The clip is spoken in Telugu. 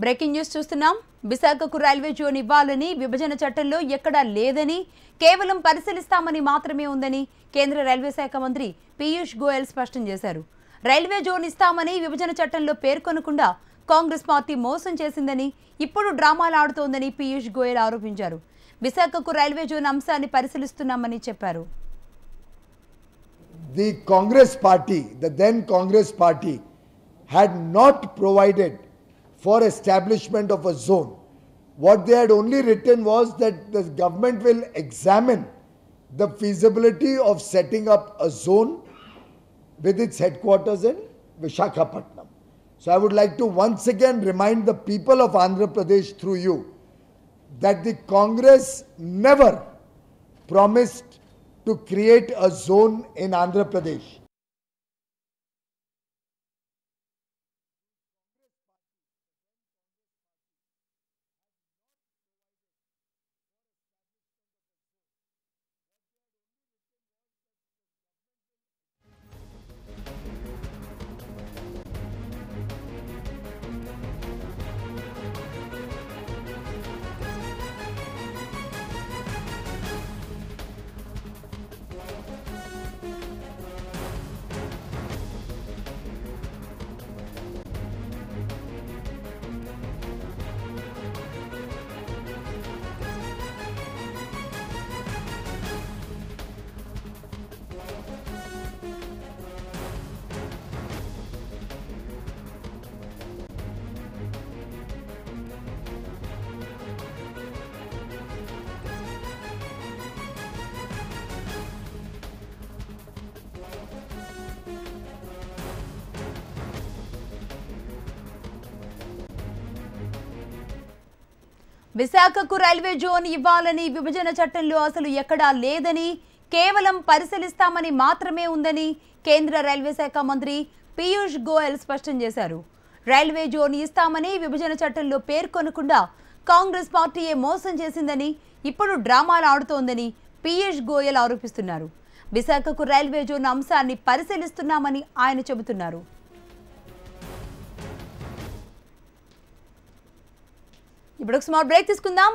బ్రేకింగ్ న్యూస్ చూస్తున్నాం. విశాఖకు రైల్వే జోన్ ఇవ్వాలని విభజన చట్టంలో ఎక్కడా లేదని, కేవలం పరిశీలిస్తామని మాత్రమే ఉందని కేంద్ర రైల్వే శాఖ మంత్రి పీయూష్ గోయల్ స్పష్టం చేశారు. రైల్వే జోన్ ఇస్తామని విభజన చట్టంలో పేర్కొనకుండా కాంగ్రెస్ పార్టీ మోసం చేసిందని, ఇప్పుడు డ్రామాలు ఆడుతోందని పీయూష్ గోయల్ ఆరోపించారు. విశాఖకు రైల్వే జోన్ అంశాన్ని పరిశీలిస్తున్నామని చెప్పారు. The Congress party, the then Congress party, had not provided for establishment of a zone. What they had only written was that the government will examine the feasibility of setting up a zone with its headquarters in Visakhapatnam. So I would like to once again remind the people of Andhra Pradesh through you that the Congress never promised to create a zone in Andhra Pradesh. విశాఖకు రైల్వే జోన్ ఇవ్వాలని విభజన చట్టంలో అసలు ఎక్కడా లేదని, కేవలం పరిశీలిస్తామని మాత్రమే ఉందని కేంద్ర రైల్వే శాఖ మంత్రి పీయూష్ గోయల్ స్పష్టం చేశారు. రైల్వే జోన్ ఇస్తామని విభజన చట్టంలో పేర్కొనకుండా కాంగ్రెస్ పార్టీయే మోసం చేసిందని, ఇప్పుడు డ్రామాలు ఆడుతోందని పీయూష్ గోయల్ ఆరోపిస్తున్నారు. విశాఖకు రైల్వే జోన్ అంశాన్ని పరిశీలిస్తున్నామని ఆయన చెబుతున్నారు. ఇప్పుడు ఒక స్మాల్ బ్రేక్ తీసుకుందాం.